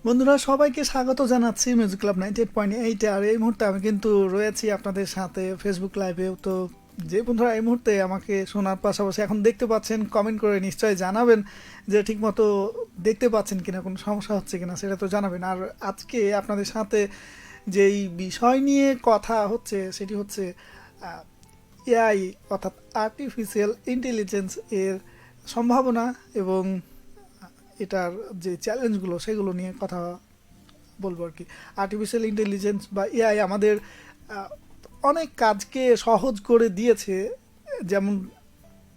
বন্ধুরা সবাইকে স্বাগত জানাচ্ছি মিউজিক ক্লাব 98.8 আর এই মুহূর্তে আমি কিন্তু রয়েছি আপনাদের সাথে ফেসবুক লাইভেও। তো যে বন্ধুরা এই মুহূর্তে আমাকে শোনার পাশাপাশি এখন দেখতে পাচ্ছেন কমেন্ট করে নিশ্চয়ই জানাবেন যে ঠিকমতো দেখতে পাচ্ছেন কিনা, কোনো সমস্যা হচ্ছে কিনা সেটা তো জানাবেন। আর আজকে আপনাদের সাথে যেই বিষয় নিয়ে কথা হচ্ছে সেটি হচ্ছে এআই অর্থাৎ আর্টিফিশিয়াল ইন্টেলিজেন্স এর সম্ভাবনা এবং এটার যে চ্যালেঞ্জগুলো সেগুলো নিয়ে কথা বলবো আর কি। আর্টিফিশিয়াল ইন্টেলিজেন্স বা এআই আমাদের আহ, অনেক কাজকে সহজ করে দিয়েছে, যেমন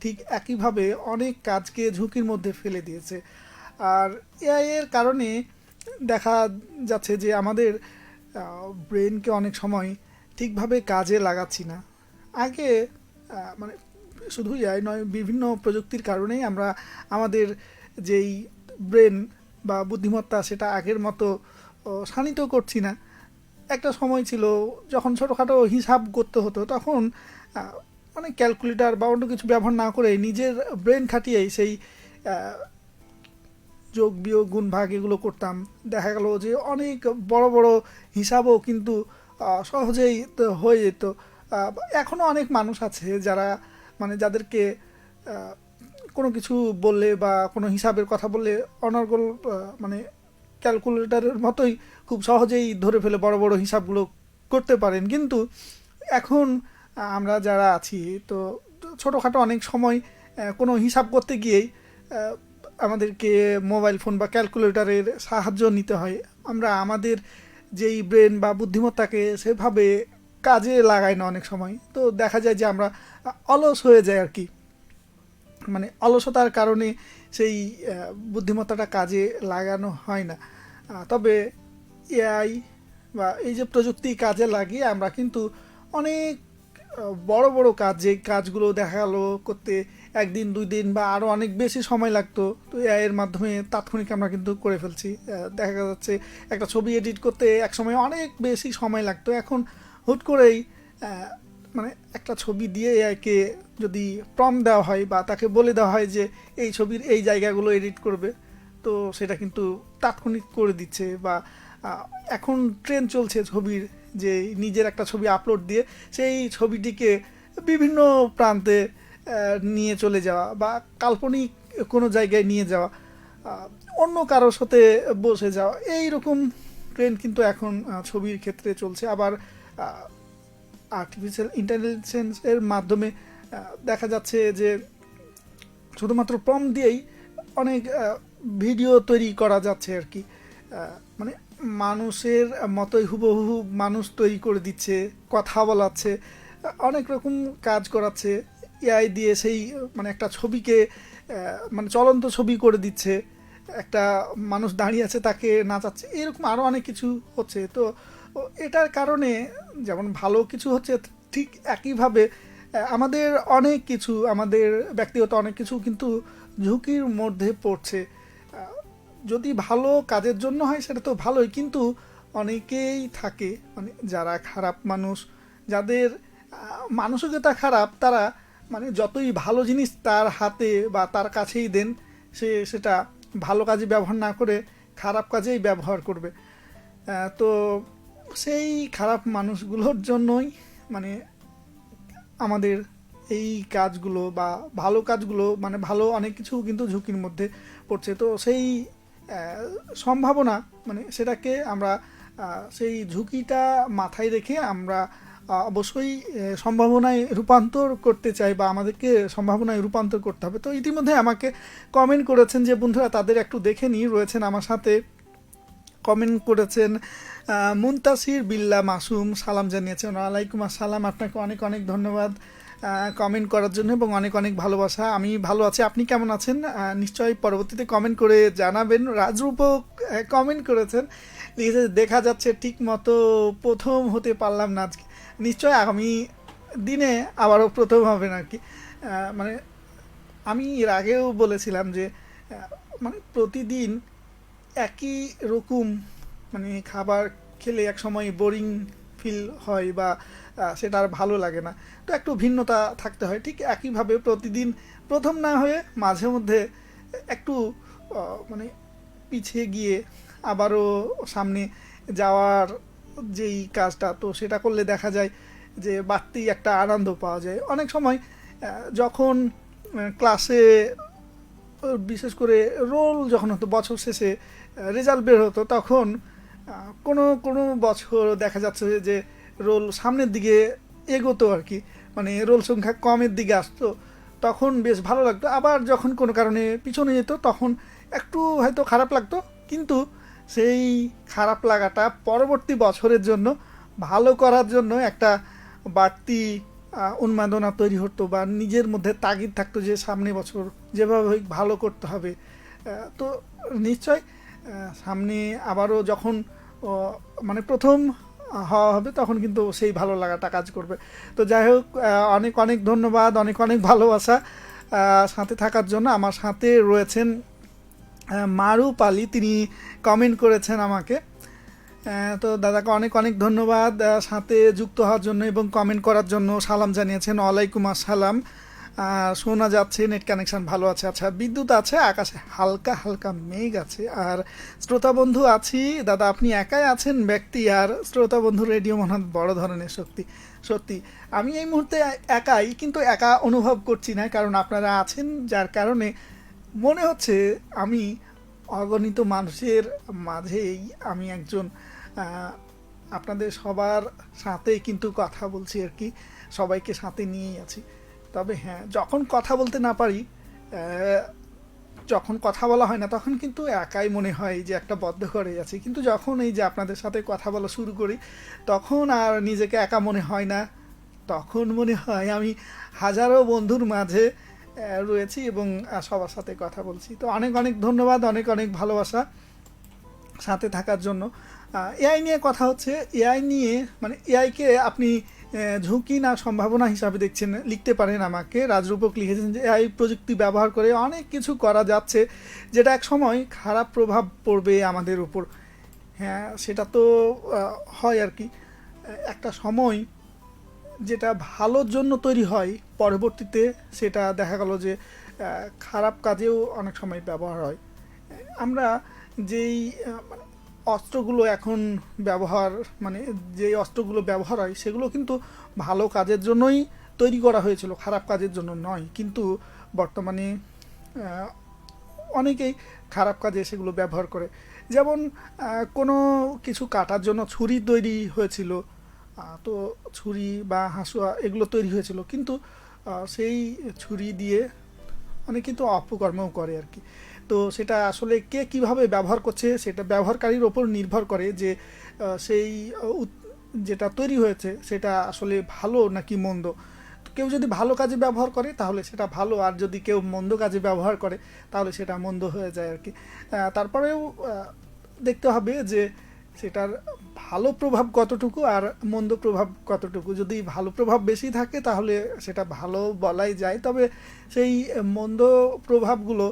ঠিক একইভাবে অনেক কাজকে ঝুঁকির মধ্যে ফেলে দিয়েছে। আর এআই এর কারণে দেখা যাচ্ছে যে আমাদের ব্রেনকে অনেক সময় ঠিকভাবে কাজে লাগাচ্ছি না। আগে মানে শুধু এআই নয়, বিভিন্ন প্রযুক্তির কারণেই আমরা আমাদের যেই ব্রেন বা বুদ্ধিমত্তা সেটা আগের মতো শানিত করছি না। একটা সময় ছিল যখন ছোটোখাটো হিসাব করতে হতো, তখন আহ, মানে ক্যালকুলেটর বা অন্য কিছু ব্যবহার না করে নিজের ব্রেন খাটিয়েই সেই আহ, যোগ বিয়োগ গুণ ভাগ এগুলো করতাম। দেখা গেল যে অনেক বড় বড় হিসাবও কিন্তু সহজেই তো হয়ে যেত। এখনও অনেক মানুষ আছে যারা মানে যাদেরকে আহ, কোনো কিছু বললে বা কোনো হিসাবের কথা বললে অনর্গল মানে ক্যালকুলেটরের মতোই খুব সহজেই ধরে ফেলে বড় বড় হিসাবগুলো করতে পারেন। কিন্তু এখন আমরা যারা আছি, তো ছোটোখাটো অনেক সময় কোনো হিসাব করতে গিয়েই আহ, আমাদেরকে মোবাইল ফোন বা ক্যালকুলেটরের সাহায্য নিতে হয়। আমরা আমাদের যেই ব্রেন বা বুদ্ধিমত্তাকে সেভাবে কাজে লাগাই না অনেক সময়। তো দেখা যায় যে আমরা অলস হয়ে যাই আর কি। মানে অলসতার কারণে সেই বুদ্ধিমত্তাটা কাজে লাগানো হয় না। তবে এআই বা এই যে প্রযুক্তি কাজে লাগিয়ে আমরা কিন্তু অনেক বড় বড় কাজ, যে কাজগুলো দেখা গেল করতে একদিন দুই দিন বা আরও অনেক বেশি সময় লাগতো, তো এআই এর মাধ্যমে তাৎক্ষণিক আমরা কিন্তু করে ফেলছি। দেখা যাচ্ছে একটা ছবি এডিট করতে এক সময় অনেক বেশি সময় লাগতো, এখন হুট করেই মানে একটা ছবি দিয়ে এআইকে যদি প্রম্পট দেওয়া হয় বা তাকে বলে দেওয়া হয় যে এই ছবির এই জায়গাগুলো এডিট করবে, তো সেটা কিন্তু তাৎক্ষণিক করে দিচ্ছে। বা এখন ট্রেন্ড চলছে ছবির, যে নিজের একটা ছবি আপলোড দিয়ে সেই ছবিটিকে বিভিন্ন প্রান্তে নিয়ে চলে যাওয়া বা কাল্পনিক কোনো জায়গায় নিয়ে যাওয়া, আহ, অন্য কারোর সাথে বসে যাওয়া, এই রকম ট্রেন্ড কিন্তু এখন ছবির ক্ষেত্রে চলছে। আবার আর্টিফিশিয়াল ইন্টেলিজেন্সের মাধ্যমে দেখা যাচ্ছে যে শুধুমাত্র প্রম্পট দিয়েই অনেক ভিডিও তৈরি করা যাচ্ছে আর কি। মানে মানুষের মতোই হুবহু মানুষ তৈরি করে দিচ্ছে, কথা বলাচ্ছে, অনেক রকম কাজ করাচ্ছে এআই দিয়ে। সেই মানে একটা ছবিকে মানে চলন্ত ছবি করে দিচ্ছে, একটা মানুষ দাঁড়িয়ে আছে তাকে নাচাচ্ছে, এরকম আরও অনেক কিছু হচ্ছে। তো এটার কারণে যেমন ভালো কিছু হচ্ছে, ঠিক একইভাবে আমাদের অনেক কিছু, আমাদের ব্যক্তিগত অনেক কিছু কিন্তু ঝুঁকির মধ্যে পড়ছে। যদি ভালো কাজের জন্য হয় সেটা তো ভালোই, কিন্তু অনেকেই থাকে মানে যারা খারাপ মানুষ, যাদের মানসিকতা খারাপ, তারা মানে যতই ভালো জিনিস তার হাতে বা তার কাছেই দেন, সে সেটা ভালো কাজে ব্যবহার না করে খারাপ কাজেই ব্যবহার করবে। তো সেই খারাপ মানুষগুলোর জন্যই মানে আমাদের এই কাজগুলো বা ভালো কাজগুলো, মানে ভালো অনেক কিছু কিন্তু ঝুঁকির মধ্যে পড়ছে। তো সেই সম্ভাবনা মানে সেটাকে আমরা সেই ঝুঁকিটা মাথায় রেখে আমরা অবশ্যই সম্ভাবনায় রূপান্তর করতে চাই বা আমাদেরকে সম্ভাবনায় রূপান্তর করতে হবে। তো ইতিমধ্যে আমাকে কমেন্ট করেছেন যে বন্ধুরা, তাদের একটু দেখে নিই। রয়েছেন আমার সাথে, কমেন্ট করেছেন মুনতাসির বিল্লা মাসুম, সালাম জানিয়েছেন। ওয়ালাইকুম আসসালাম, আপনাকে অনেক অনেক ধন্যবাদ কমেন্ট করার জন্য এবং অনেক অনেক ভালোবাসা। আমি ভালো আছি, আপনি কেমন আছেন নিশ্চয়ই পরবর্তীতে কমেন্ট করে জানাবেন। রাজরূপও কমেন্ট করেছেন, লিখেছে দেখা যাচ্ছে ঠিক মতো প্রথম হতে পারলাম না আজকে। নিশ্চয় আগামী দিনে আবারও প্রথম হবেন আর কি। মানে আমি এর আগেও বলেছিলাম যে মানে প্রতিদিন একই রকম মানে খাবার খেলে এক সময় বোরিং ফিল হয় বা সেটা আর ভালো লাগে না। তো একটু ভিন্নতা থাকতে হয়। ঠিক একইভাবে প্রতিদিন প্রথম না হয়ে মাঝে মধ্যে একটু মানে পিছিয়ে গিয়ে আবারও সামনে যাওয়ার যেই কাজটা, তো সেটা করলে দেখা যায় যে বাড়তি একটা আনন্দ পাওয়া যায়। অনেক সময় যখন ক্লাসে বিশেষ করে রোল যখন হতো বছর শেষে রেজাল্ট বের হতো, তখন কোনো কোনো বছর দেখা যাচ্ছে যে রোল সামনের দিকে এগোতো আর কি, মানে রোল সংখ্যা কমের দিকে আসতো, তখন বেশ ভালো লাগতো। আবার যখন কোনো কারণে পিছনে যেত তখন একটু হয়তো খারাপ লাগতো, কিন্তু সেই খারাপ লাগাটা পরবর্তী বছরের জন্য ভালো করার জন্য একটা বাড়তি উন্মাদনা তৈরি হতো, বা নিজের মধ্যে তাগিদ থাকতো যে সামনে বছর যেভাবে হোক ভালো করতে হবে। তো নিশ্চয় সামনে আবারও যখন মানে প্রথম হওয়া হবে তখন কিন্তু সেই ভালো লাগাটা কাজ করবে। তো যাই হোক, অনেক অনেক ধন্যবাদ, অনেক অনেক ভালোবাসা সাথে থাকার জন্য। আমার সাথে রয়েছেন মারুফ আলী, তিনি কমেন্ট করেছেন আমাকে। তো দাদাকে অনেক অনেক ধন্যবাদ সাথে যুক্ত হওয়ার জন্য এবং কমেন্ট করার জন্য। সালাম জানিয়েছেন, ওয়ালাইকুম আসসালাম। শোনা যাচ্ছে, নেট কানেকশন ভালো আছে। আচ্ছা, বিদ্যুৎ আছে, আকাশে হালকা হালকা মেঘ আছে, আর শ্রোতা বন্ধু আছি। দাদা আপনি একাই আছেন ব্যক্তি, আর শ্রোতা বন্ধু রেডিও মনে হয় বড় ধরনের শক্তি। সত্যি আমি এই মুহূর্তে একাই, কিন্তু একা অনুভব করছি না, কারণ আপনারা আছেন, যার কারণে মনে হচ্ছে আমি অগণিত মানুষের মাঝেই আমি একজন আপনাদের সবার সাথেই কিন্তু কথা বলছি আর কি, সবাইকে সাথে নিয়েই আছি। তবে হ্যাঁ, যখন কথা বলতে না পারি, যখন কথা বলা হয় না, তখন কিন্তু একাই মনে হয় যে একটা বদ্ধ ঘরে আছি। কিন্তু যখন এই যে আপনাদের সাথে কথা বলা শুরু করি, তখন আর নিজেকে একা মনে হয় না, তখন মনে হয় আমি হাজারো বন্ধুর মাঝে রয়েছি এবং সবার সাথে কথা বলছি। তো অনেক অনেক ধন্যবাদ, অনেক অনেক ভালোবাসা সাথে থাকার জন্য। এআই নিয়ে কথা হচ্ছে। এআই নিয়ে মানে এআইকে আপনি ঝুঁকি না সম্ভাবনা হিসাবে দেখছেন, লিখতে পারেন আমাকে। রাজরূপক লিখেছেন যে এআই প্রযুক্তি ব্যবহার করে অনেক কিছু করা যাচ্ছে, যেটা এক সময় খারাপ প্রভাব পড়বে আমাদের উপর। হ্যাঁ, সেটা তো হয় আর কি। একটা সময় যেটা ভালোর জন্য তৈরি হয়, পরবর্তীতে সেটা দেখা গেল যে খারাপ কাজেও অনেক সময় ব্যবহার হয়। আমরা যেই মানে অস্ত্রগুলো এখন ব্যবহার, মানে যেই অস্ত্রগুলো ব্যবহার হয় সেগুলো কিন্তু ভালো কাজের জন্যই তৈরি করা হয়েছিল, খারাপ কাজের জন্য নয়। কিন্তু বর্তমানে অনেকেই খারাপ কাজে সেগুলো ব্যবহার করে। যেমন কোনো কিছু কাটার জন্য ছুরি তৈরি হয়েছিল, তো ছুরি বা হাঁসুয়া এগুলো তৈরি হয়েছিল, কিন্তু সেই ছুরি দিয়ে অনেক কিন্তু অপকর্মও করে আর কি। তো সেটা আসলে কে কিভাবে ব্যবহার করছে সেটা ব্যবহারকারীর ওপর নির্ভর করে, যে সেই যেটা তৈরি হয়েছে সেটা আসলে ভালো নাকি মন্দ। তো কেউ যদি ভালো কাজে ব্যবহার করে তাহলে সেটা ভালো, আর যদি কেউ মন্দ কাজে ব্যবহার করে তাহলে সেটা মন্দ হয়ে যায় আর কি। তারপরেও দেখতে হবে যে সেটার ভালো প্রভাব কতটুকু আর মন্দ প্রভাব কতটুকু। যদি ভালো প্রভাব বেশি থাকে তাহলে সেটা ভালো বলাই যায়, তবে সেই মন্দ প্রভাবগুলো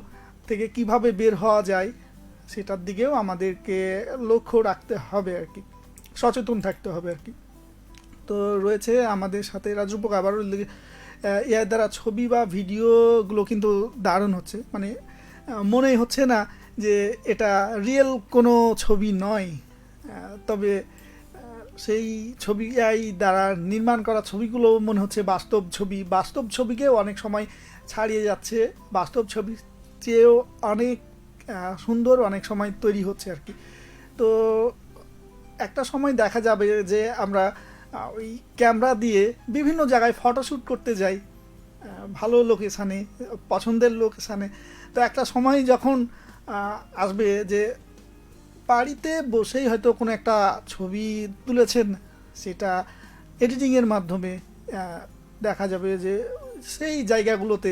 থেকে কিভাবে বের হওয়া যায় সেটার দিকেও আমাদেরকে লক্ষ্য রাখতে হবে আর কি, সচেতন থাকতে হবে আর কি। তো রয়েছে আমাদের সাথে রাজরূপক। আবারও এর দ্বারা ছবি বা ভিডিওগুলো কিন্তু দারুণ হচ্ছে, মানে মনেই হচ্ছে না যে এটা রিয়েল কোনো ছবি নয়। তবে সেই ছবি এআই দ্বারা নির্মাণ করা ছবিগুলো মনে হচ্ছে বাস্তব ছবি। বাস্তব ছবিকেও অনেক সময় ছাড়িয়ে যাচ্ছে, বাস্তব ছবি চেয়েও অনেক সুন্দর অনেক সময় তৈরি হচ্ছে আর কি। তো একটা সময় দেখা যাবে যে আমরা ওই ক্যামেরা দিয়ে বিভিন্ন জায়গায় ফটোশ্যুট করতে যাই, ভালো লোকেশানে, পছন্দের লোকেশানে। তো একটা সময় যখন আসবে যে বাড়িতে বসেই হয়তো কোনো একটা ছবি তুলেছেন, সেটা এডিটিংয়ের মাধ্যমে দেখা যাবে যে সেই জায়গাগুলোতে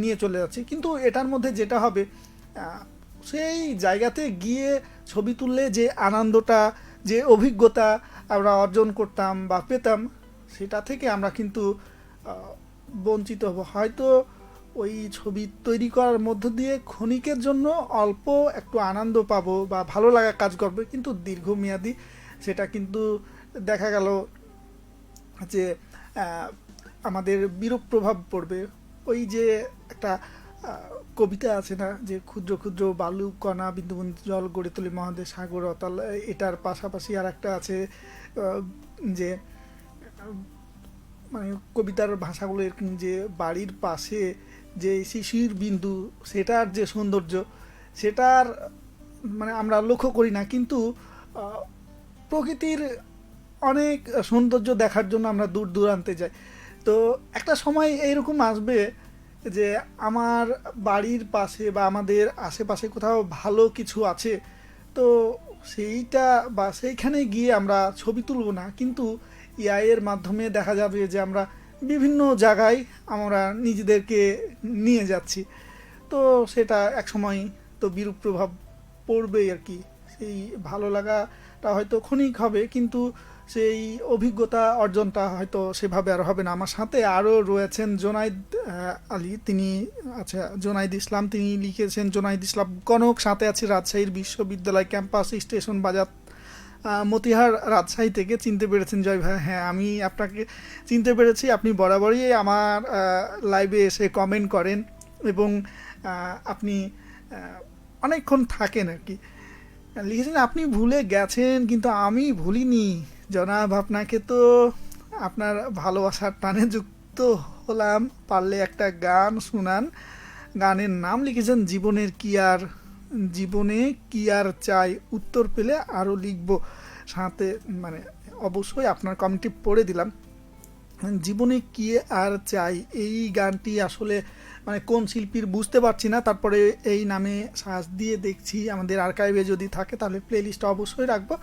নিয়ে চলে যাচ্ছে। কিন্তু এটার মধ্যে যেটা হবে, সেই জায়গাতে গিয়ে ছবি তুললে যে আনন্দটা, যে অভিজ্ঞতা আমরা অর্জন করতাম বা পেতাম, সেটা থেকে আমরা কিন্তু বঞ্চিত হব। হয়তো ওই ছবি তৈরি করার মধ্য দিয়ে ক্ষণিকের জন্য অল্প একটু আনন্দ পাবো বা ভালো লাগা কাজ করবে, কিন্তু দীর্ঘমেয়াদী সেটা কিন্তু দেখা গেল যে আমাদের বিরূপ প্রভাব পড়বে। ওই যে একটা কবিতা আছে না যে ক্ষুদ্র ক্ষুদ্র বালু কণা বিন্দু বিন্দু জল গড়ে তোলে মহাদেশ সাগর অতল, এটার পাশাপাশি আর একটা আছে আহ, যে মানে কবিতার ভাষাগুলো এরকম যে বাড়ির পাশে যে শিশির বিন্দু, সেটার যে সৌন্দর্য, সেটার মানে আমরা লক্ষ্য করি না, কিন্তু আহ, প্রকৃতির অনেক সৌন্দর্য দেখার জন্য আমরা দূর দূরান্তে যাই। তো একটা সময় এইরকম আসবে যে আমার বাড়ির পাশে বা আমাদের আশেপাশে কোথাও ভালো কিছু আছে, তো সেইটা বা সেইখানে গিয়ে আমরা ছবি তুলব না, কিন্তু এআই এর মাধ্যমে দেখা যাবে যে আমরা বিভিন্ন জায়গায় আমরা নিজেদেরকে নিয়ে যাচ্ছি। তো সেটা এক সময় তো বিরূপ প্রভাব পড়বেই আর কি। সেই ভালো লাগাটা হয়তো ক্ষণিক হবে, কিন্তু সেই অভিজ্ঞতা অর্জনটা হয়তো সেভাবে আর হবে না। আমার সাথে আরও রয়েছেন জোনাইদ আলী, তিনি আচ্ছা জোনাইদ ইসলাম, তিনি লিখেছেন জোনাইদ ইসলাম কনক, সাথে আছে রাজশাহীর বিশ্ববিদ্যালয় ক্যাম্পাস স্টেশন বাজার মতিহার রাজশাহী থেকে। চিনতে পেরেছেন জয় ভাই? হ্যাঁ, আমি আপনাকে চিনতে পেরেছি। আপনি বরাবরই আমার লাইভে এসে কমেন্ট করেন এবং আপনি অনেকক্ষণ থাকেন আর কি। লিখেছেন আপনি ভুলে গেছেন, কিন্তু আমি ভুলিনি জনাব। আপনাকে তো আপনার ভালোবাসার টানে যুক্ত হলাম, পারলে একটা গান শুনান। গানের নাম লিখেছেন জীবনে কি আর চাই, উত্তর পেলে আরও লিখব। সাথে মানে অবশ্যই আপনার কমেন্টটি পড়ে দিলাম। জীবনে কি আর চাই, এই গানটি আসলে মানে কোন শিল্পীর বুঝতে পারছি না, তারপরে এই নামে সার্চ দিয়ে দেখছি আমাদের আর্কাইভে যদি থাকে তাহলে প্লে লিস্টে অবশ্যই রাখবো।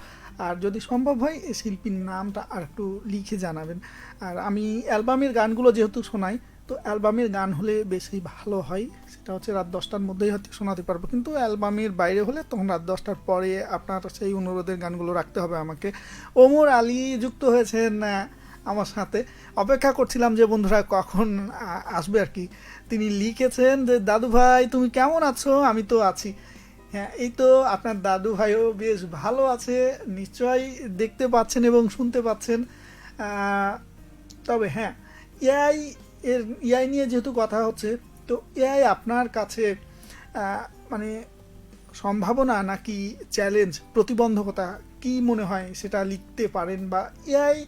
আর যদি সম্ভব হয় এই শিল্পীর নামটা আর একটু লিখে জানাবেন। আর আমি অ্যালবামের গানগুলো যেহেতু শোনাই, তো অ্যালবামের গান হলে বেশি ভালো হয়, সেটা হচ্ছে রাত 10টার মধ্যেই হয়তো শোনাতে পারবো, কিন্তু অ্যালবামের বাইরে হলে তখন রাত 10টার পরে আপনার সেই অনুরোধের গানগুলো রাখতে হবে আমাকে। ওমর আলী যুক্ত হয়েছেন আমার সাথে। অপেক্ষা করছিলাম যে বন্ধুরা কখন আসবে আর কি। তিনি লিখেছেন যে দাদু ভাই তুমি কেমন আছো? আমি তো আছি। হ্যাঁ, এই তো আপনার দাদু ভাইও বেশ ভালো আছে, নিশ্চয়ই দেখতে পাচ্ছেন এবং শুনতে পাচ্ছেন। আহ, তবে হ্যাঁ, এআই এআই নিয়ে যেহেতু কথা হচ্ছে, তো এআই আপনার কাছে আহ, মানে সম্ভাবনা নাকি চ্যালেঞ্জ, প্রতিবন্ধকতা কি মনে হয় সেটা লিখতে পারেন। বা এআই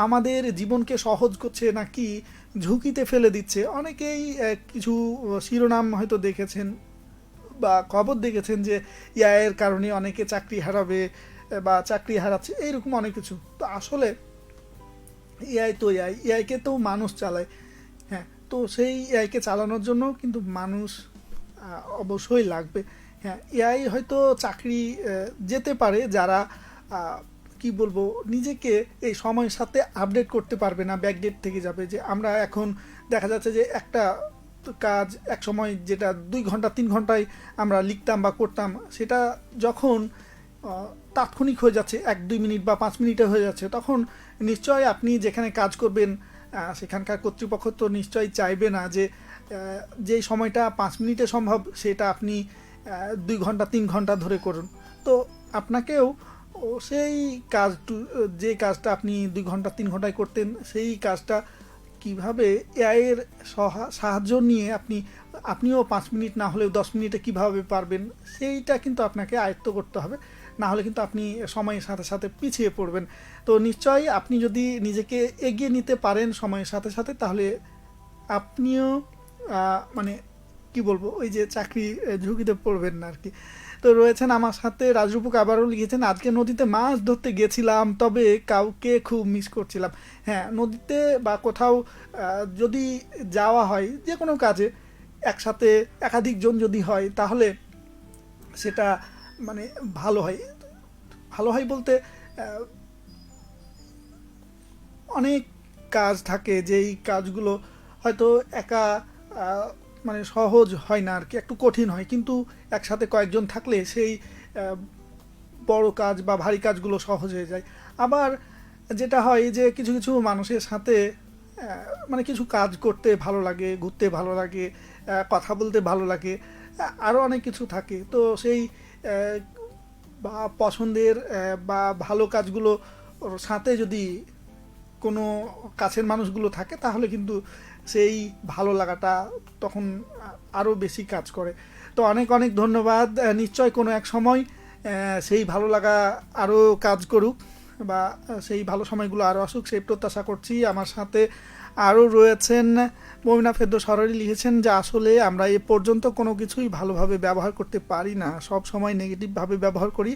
আমাদের জীবনকে সহজ করছে নাকি ঝুঁকিতে ফেলে দিচ্ছে? অনেকেই কিছু শিরোনাম হয়তো দেখেছেন বা খবর দেখেছেন যে এআই এর কারণে অনেকে চাকরি হারাবে বা চাকরি হারাচ্ছে, এইরকম অনেক কিছু। তো আসলে এআই তো এআইকে তো মানুষ চালায়। হ্যাঁ, তো সেই এআইকে চালানোর জন্য কিন্তু মানুষ অবশ্যই লাগবে। হ্যাঁ, এআই হয়তো চাকরি যেতে পারে যারা কি বলবো নিজেকে এই সময়ের সাথে আপডেট করতে পারবে না, ব্যাকডেট থেকে যাবে। যে আমরা এখন দেখা যাচ্ছে যে একটা কাজ এক সময় যেটা 2 ঘন্টা 3 ঘন্টায় আমরা লিখতাম বা করতাম, সেটা যখন তাৎক্ষণিক হয়ে যাচ্ছে 1-2 মিনিট বা 5 মিনিটে হয়ে যাচ্ছে, তখন নিশ্চয় আপনি যেখানে কাজ করবেন সেখানকার কর্তৃপক্ষ তো নিশ্চয়ই চাইবে না যে যেই সময়টা 5 মিনিটে সম্ভব সেটা আপনি 2 ঘন্টা 3 ঘন্টা ধরে করুন। তো আপনাকেও সেই কাজ, যে কাজটা আপনি 2 ঘন্টা 3 ঘন্টায় করতেন, সেই কাজটা কিভাবে এআই এর সাহায্য নিয়ে আপনিও 5 মিনিট না হলেও 10 মিনিটে কিভাবে পারবেন, সেইটা কিন্তু আপনাকে আয়ত্ত করতে হবে। না হলে কিন্তু আপনি সময়ের সাথে সাথে পিছিয়ে পড়বেন। তো নিশ্চয়ই আপনি যদি নিজেকে এগিয়ে নিতে পারেন সময়ের সাথে সাথে, তাহলে আপনিও মানে কি বলবো ওই যে চাকরি ঝুঁকিতে পড়বেন না আর কি। তো রয়েছেন আমার সাথে রাজরূপক, আবারও লিখেছেন আজকে নদীতে মাছ ধরতে গেছিলাম, তবে কাউকে খুব মিস করছিলাম। হ্যাঁ, নদীতে বা কোথাও যদি যাওয়া হয় যে কোনো কাজে, একসাথে একাধিক জন যদি হয় তাহলে সেটা মানে ভালো হয়। ভালো হয় বলতে অনেক কাজ থাকে যেই কাজগুলো হয়তো একা আহ, মানে সহজ হয় না আর কি, একটু কঠিন হয়, কিন্তু একসাথে কয়েকজন থাকলে সেই আহ, বড় কাজ বা ভারী কাজগুলো সহজ হয়ে যায়। আবার যেটা হয় যে কিছু কিছু মানুষের সাথে মানে কিছু কাজ করতে ভালো লাগে, ঘুরতে ভালো লাগে, কথা বলতে ভালো লাগে, আরও অনেক কিছু থাকে। তো সেই আহ, বা পছন্দের বা ভালো কাজগুলো ওর সাথে যদি কোনো কাছের মানুষগুলো থাকে তাহলে কিন্তু সেই ভালো লাগাটা তখন আরও বেশি কাজ করে। তো অনেক অনেক ধন্যবাদ। নিশ্চয় কোনো এক সময় সেই ভালো লাগা আরও কাজ করুক বা সেই ভালো সময়গুলো আরও আসুক সেই প্রত্যাশা করছি। আমার সাথে আরও রয়েছেন মমিনা ফেরদৌস সরোয়ারি, লিখেছেন যে আসলে আমরা এ পর্যন্ত কোনো কিছুই ভালোভাবে ব্যবহার করতে পারি না, সব সময় নেগেটিভভাবে ব্যবহার করি।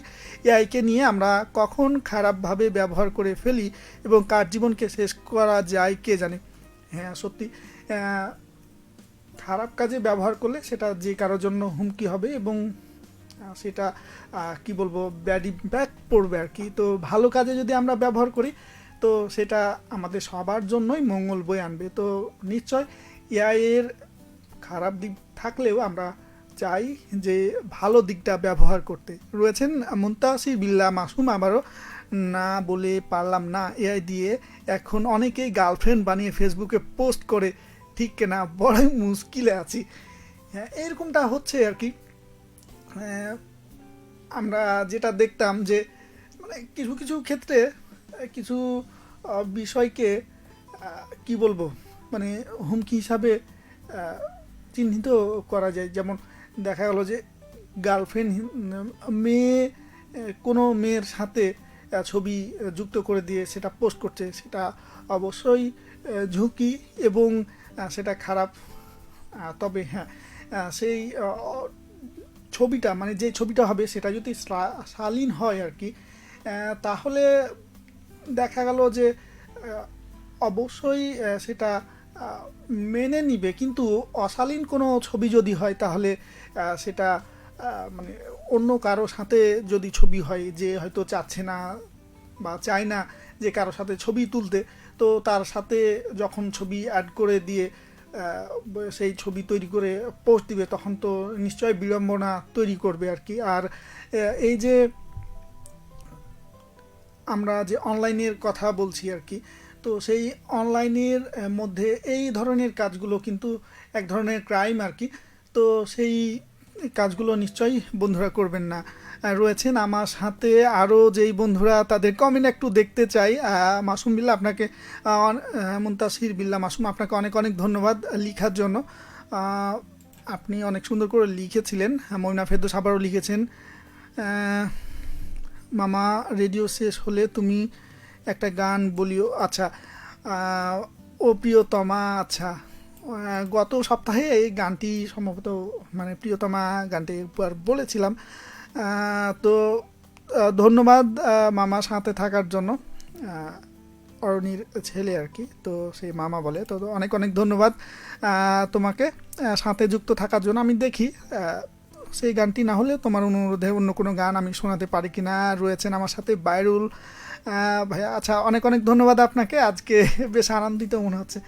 এআইকে নিয়ে আমরা কখন খারাপভাবে ব্যবহার করে ফেলি এবং কার জীবনকে শেষ করা যায় কে জানে। হ্যাঁ সত্যি, খারাপ কাজে ব্যবহার করলে সেটা যে কারোর জন্য হুমকি হবে এবং সেটা কি বলবো ব্যাড ইম্প্যাক্ট পড়বে আর কি। তো ভালো কাজে যদি আমরা ব্যবহার করি তো সেটা আমাদের সবার জন্যই মঙ্গল বয়ে আনবে। তো নিশ্চয় এআই এর খারাপ দিক থাকলেও আমরা চাই যে ভালো দিকটা ব্যবহার করতে। রয়েছেন মুনতাসির বিল্লাহ মাসুম, আবারও না বলে পারলাম না, এআই দিয়ে এখন অনেকেই গার্লফ্রেন্ড বানিয়ে ফেসবুকে পোস্ট করে, ঠিক না? বড়ই মুশকিলে আছি। হ্যাঁ এরকমটা হচ্ছে আর কি। আমরা যেটা দেখতাম যে মানে কিছু কিছু ক্ষেত্রে কিছু বিষয়কে কি বলবো মানে হুমকি হিসাবে চিহ্নিত করা যায়। যেমন দেখা গেল যে গার্লফ্রেন্ড মেয়ে কোনো মেয়ের সাথে ছবি যুক্ত করে দিয়ে সেটা পোস্ট করছে, সেটা অবশ্যই ঝুঁকি এবং সেটা খারাপ। তবে হ্যাঁ সেই ছবিটা মানে যে ছবিটা হবে সেটা যদি শালীন হয় আর কি, তাহলে দেখা গেল যে অবশ্যই সেটা মেনে নিবে। কিন্তু অশালীন কোনো ছবি যদি হয় তাহলে সেটা মানে অন্য কারো সাথে যদি ছবি হয় যে হয়তো চাচ্ছে না বা চায় না যে কারো সাথে ছবি তুলতে, তো তার সাথে যখন ছবি অ্যাড করে দিয়ে সেই ছবি তৈরি করে পোস্ট দিবে তখন তো নিশ্চয়ই বিড়ম্বনা তৈরি করবে আর কি। আর এই যে আমরা যে অনলাইনের কথা বলছি আর কি, তো সেই অনলাইনের মধ্যে এই ধরনের কাজগুলো কিন্তু এক ধরনের ক্রাইম আর কি। তো সেই কাজগুলো নিশ্চয়ই বন্ধুরা করবেন না। রয়েছেন আমার সাথে আরও যেই বন্ধুরা, তাদের কমেন্ট একটু দেখতে চাই। মাসুম বিল্লাহ আপনাকে, মুনতাসির বিল্লাহ মাসুম আপনাকে অনেক অনেক ধন্যবাদ লিখার জন্য। আপনি অনেক সুন্দর করে লিখেছিলেন। মমিনা ফেরদৌস আবারও লিখেছেন, মামা রেডিও শেষ হলে তুমি একটা গান বলিও। আচ্ছা ও প্রিয়তমা, আচ্ছা গত সপ্তাহে এই গানটি সম্ভবত মানে প্রিয়তমা গানটি একবার বলেছিলাম। তো ধন্যবাদ মামার সাথে থাকার জন্য, অরণির ছেলে আর কি, তো সেই মামা বলে। তো অনেক অনেক ধন্যবাদ তোমাকে সাথে যুক্ত থাকার জন্য। আমি দেখি সেই গানটি না হলে তোমার অনুরোধে অন্য কোনো গান আমি শোনাতে পারি কি না। রয়েছেন আমার সাথে বাইরুল ভাইয়া, আচ্ছা অনেক অনেক ধন্যবাদ আপনাকে। আজকে বেশ আনন্দিত মনে হচ্ছে,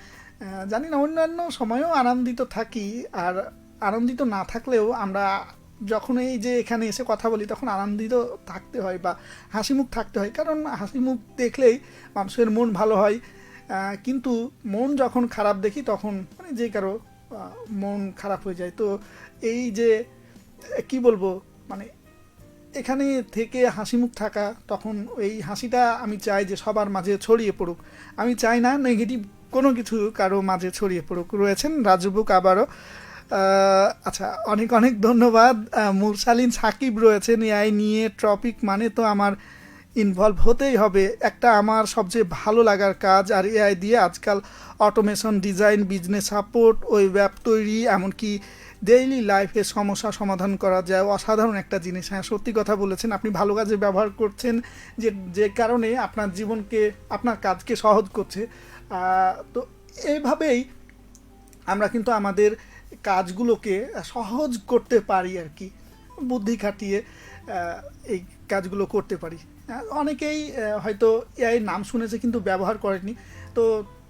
জানি না অন্যান্য সময়ও আনন্দিত থাকি, আর আনন্দিত না থাকলেও আমরা যখন এই যে এখানে এসে কথা বলি তখন আনন্দিত থাকতে হয় বা হাসি মুখ থাকতে হয়, কারণ হাসি মুখ দেখলেই মানুষের মন ভালো হয়। কিন্তু মন যখন খারাপ দেখি তখন মানে যে কারো মন খারাপ হয়ে যায়। তো এই যে কি বলবো মানে এখানে থেকে হাসি মুখ থাকা, তখন এই হাসিটা আমি চাই যে সবার মাঝে ছড়িয়ে পড়ুক। আমি চাই না নেগেটিভ কোনো কিছু কারো মাঝে ছড়িয়ে পড়ুক। রয়েছেন রাজুবুক আবারও, আচ্ছা অনেক অনেক ধন্যবাদ। মুরসালিন সাকিব রয়েছেন, এআই নিয়ে টপিক মানে তো আমার ইনভলভ হতেই হবে, একটা আমার সবচেয়ে ভালো লাগার কাজ। আর এআই দিয়ে আজকাল automation, design, business support, web তৈরি, এমনকি ডেইলি লাইফের সমস্যা সমাধান করা যায়। অসাধারণ একটা জিনিস। হ্যাঁ সত্যি কথা বলেছেন, আপনি ভালো কাজে ব্যবহার করছেন যে কারণে আপনার জীবনকে, আপনার কাজকে সহজ করছে। তো এইভাবেই আমরা কিন্তু আমাদের কাজগুলোকে সহজ করতে পারি আর কি, বুদ্ধি খাটিয়ে এই কাজগুলো করতে পারি। অনেকেই হয়তো এআই নাম শুনেছে কিন্তু ব্যবহার করেনি, তো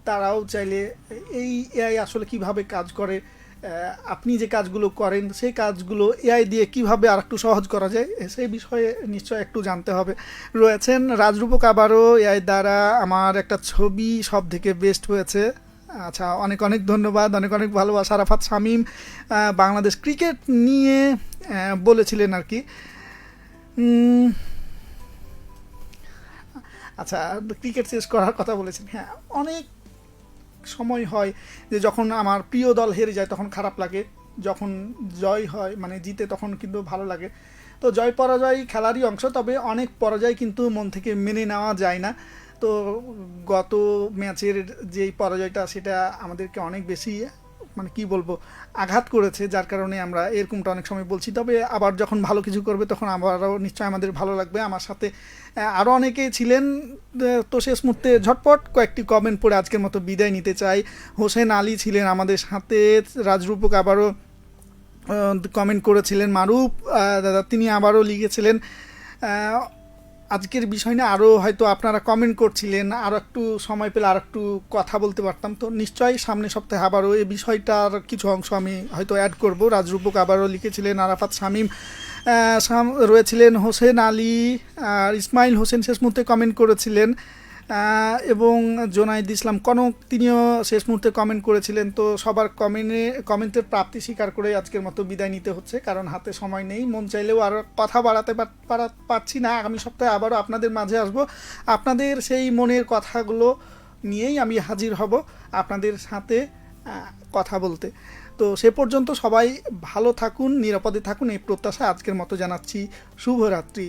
তারাও চাইলে এই এআই আসলে কিভাবে কাজ করে, আপনি যে কাজগুলো করেন সেই কাজগুলো এআই দিয়ে কিভাবে আর একটু সহজ করা যায় সেই বিষয়ে নিশ্চয় একটু জানতে হবে। রয়েছেন রাজরূপক আবারও, এআই দ্বারা আমার একটা ছবি সব থেকে বেস্ট হয়েছে। আচ্ছা অনেক অনেক ধন্যবাদ, অনেক অনেক ভালোবাসা। আরাফাত শামীম বাংলাদেশ ক্রিকেট নিয়ে বলেছিলেন আর কি। আচ্ছা, ক্রিকেট শেষ করার কথা বলেছেন। হ্যাঁ, অনেক সময় হয় যে যখন আমার প্রিয় দল হেরে যায় তখন খারাপ লাগে, যখন জয় হয় মানে জিতে তখন কিন্তু ভালো লাগে। তো জয় পরাজয় খেলারই অংশ, তবে অনেক পরাজয় কিন্তু মন থেকে মেনে নেওয়া যায় না। তো গত ম্যাচের যেই পরাজয়টা সেটা আমাদেরকে অনেক বেশি মানে কি বলবো আঘাত করেছে, যার কারণে আমরা এরকমটা অনেক সময় বলছি। তবে আবার যখন ভালো কিছু করবে তখন আবারও নিশ্চয়ই আমাদের ভালো লাগবে। আমার সাথে আরও অনেকে ছিলেন। তো শেষ মুহূর্তে ঝটপট কয়েকটি কমেন্ট পড়ে আজকের মতো বিদায় নিতে চাই। হোসেন আলী ছিলেন আমাদের সাথে, রাজরূপক আবারও কমেন্ট করেছিলেন, মারুফ দাদা তিনি আবারও লিখেছিলেন আজকের বিষয় নিয়ে আরও হয়তো আপনারা কমেন্ট করছিলেন, আরও একটু সময় পেলে আর একটু কথা বলতে পারতাম। তো নিশ্চয়ই সামনের সপ্তাহে আবারও এই বিষয়টার কিছু অংশ আমি হয়তো অ্যাড করব। রাজরূপক আবারও লিখেছিলেন, আরাফাত শামীম রয়েছিলেন, হোসেন আলী আর ইসমাইল হোসেন শেষ মুহূর্তে কমেন্ট করেছিলেন, এবং জোনাইদ ইসলাম কনক তিনিও শেষ মুহূর্তে কমেন্ট করেছিলেন। তো সবার কমেন্টের প্রাপ্তি স্বীকার করে আজকের মতো বিদায় নিতে হচ্ছে, কারণ হাতে সময় নেই। মন চাইলেও আর কথা বাড়াতে পারছি না। আগামী সপ্তাহে আবারও আপনাদের মাঝে আসব, আপনাদের সেই মনের কথাগুলো নিয়েই আমি হাজির হব আপনাদের সাথে কথা বলতে। তো সে পর্যন্ত সবাই ভালো থাকুন, নিরাপদে থাকুন এই প্রত্যাশা আজকের মতো জানাচ্ছি শুভরাত্রি।